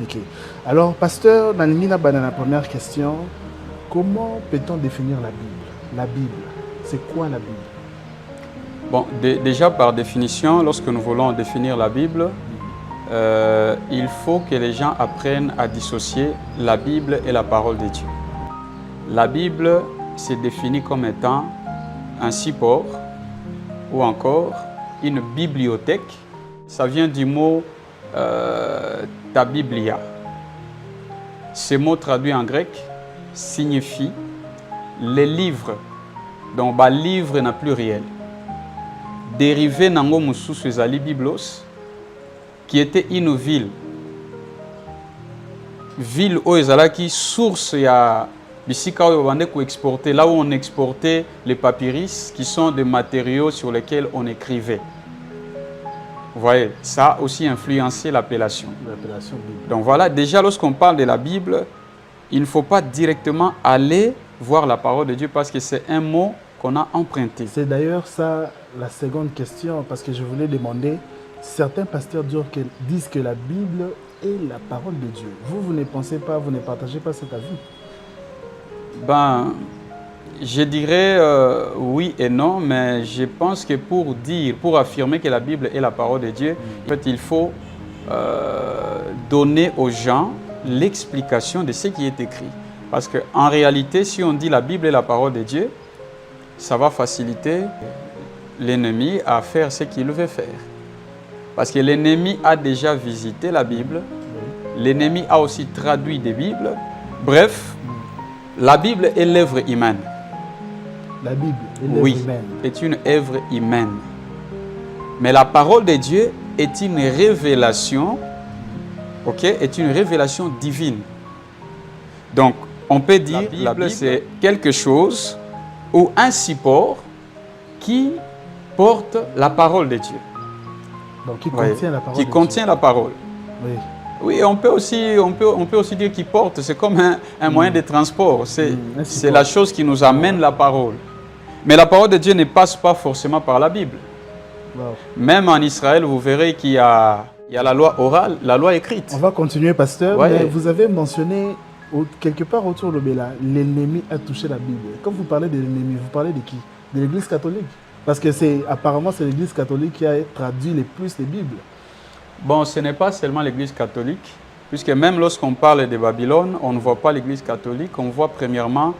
Ok. Alors, pasteur, dans la première question, comment peut-on définir la Bible? La Bible, c'est quoi la Bible? Bon, déjà par définition, lorsque nous voulons définir la Bible, il faut que les gens apprennent à dissocier la Bible et la parole de Dieu. La Bible s'est définie comme étant un support ou encore une bibliothèque. Ça vient du mot ta Biblia. Ce mot traduit en grec signifie les livres. Donc, livre n'a plus réel. Dérivé nango mususu ezali Biblos, qui était une ville. Ville où ezalaki source ya bisika oyo babande ko exporter, là où on exportait les papyrus, qui sont des matériaux sur lesquels on écrivait. Vous voyez, ça a aussi influencé l'appellation. Donc voilà, déjà lorsqu'on parle de la Bible, il ne faut pas directement aller voir la parole de Dieu parce que c'est un mot qu'on a emprunté. C'est d'ailleurs ça la seconde question, parce que je voulais demander, certains pasteurs disent que la Bible est la parole de Dieu. Vous ne pensez pas, vous ne partagez pas cet avis? Ben, je dirais oui et non, mais je pense que pour affirmer que la Bible est la parole de Dieu, en fait, il faut donner aux gens l'explication de ce qui est écrit. Parce qu'en réalité, si on dit la Bible est la parole de Dieu, ça va faciliter l'ennemi à faire ce qu'il veut faire. Parce que l'ennemi a déjà visité la Bible, l'ennemi a aussi traduit des Bibles. Bref, la Bible est l'œuvre humaine. La Bible est l'œuvre humaine. Est une œuvre humaine. Mais la parole de Dieu est une révélation, est une révélation divine. Donc, on peut dire que la Bible c'est quelque chose ou un support qui porte la parole de Dieu. Donc, qui contient la parole qui contient la parole. Oui. Oui, on peut aussi dire qu'il porte, c'est comme un moyen de transport. C'est la chose qui nous amène la parole. Mais la parole de Dieu ne passe pas forcément par la Bible. Wow. Même en Israël, vous verrez qu'il y a la loi orale, la loi écrite. On va continuer, pasteur. Mais vous avez mentionné quelque part autour de Béla, l'ennemi a touché la Bible. Quand vous parlez de l'ennemi, vous parlez de qui? De l'Église catholique? Parce que apparemment c'est l'Église catholique qui a traduit le plus les Bibles. Bon, ce n'est pas seulement l'Église catholique, puisque même lorsqu'on parle de Babylone, on ne voit pas l'Église catholique, on voit premièrement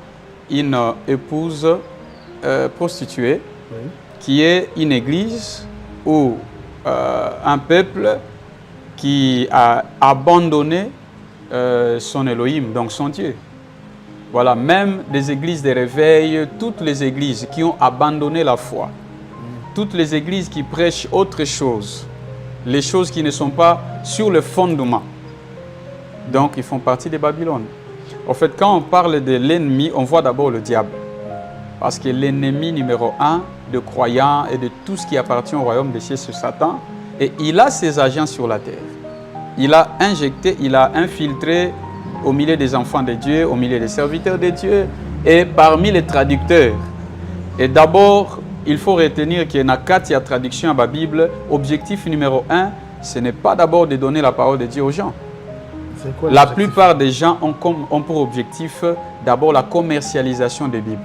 une épouse prostituée, qui est une église ou un peuple qui a abandonné son Elohim, donc son Dieu. Voilà, même des églises de réveil, toutes les églises qui ont abandonné la foi, toutes les églises qui prêchent autre chose, les choses qui ne sont pas sur le fondement. Donc, ils font partie de Babylone. En fait, quand on parle de l'ennemi, on voit d'abord le diable. Parce que l'ennemi numéro 1 de croyants et de tout ce qui appartient au royaume des cieux, c'est Satan. Et il a ses agents sur la terre. Il a injecté, il a infiltré au milieu des enfants de Dieu, au milieu des serviteurs de Dieu et parmi les traducteurs. Et d'abord, il faut retenir qu'il y a 4 traductions à la Bible. Objectif numéro 1, ce n'est pas d'abord de donner la parole de Dieu aux gens. La plupart des gens ont pour objectif d'abord la commercialisation des Bibles.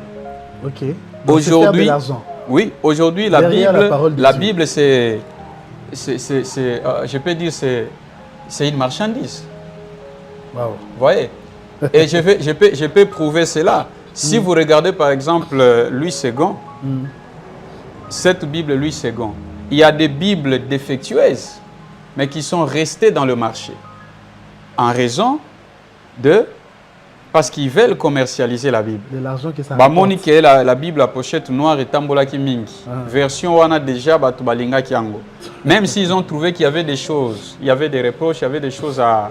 Ok. Aujourd'hui, oui, aujourd'hui la Bible c'est, je peux dire, c'est une marchandise. Wow. Vous voyez? Et je peux prouver cela. Si vous regardez par exemple Louis II, cette Bible Louis II, il y a des Bibles défectueuses, mais qui sont restées dans le marché. En raison parce qu'ils veulent commercialiser la Bible. De l'argent que ça rapporte. La Bible à pochette noire et tambolaki mingi. Version on a déjà batubalinga kiango. Même s'ils ont trouvé qu'il y avait des choses, il y avait des reproches, il y avait des choses à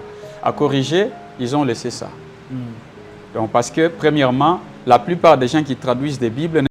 corriger, ils ont laissé ça. Donc parce que premièrement, la plupart des gens qui traduisent des Bibles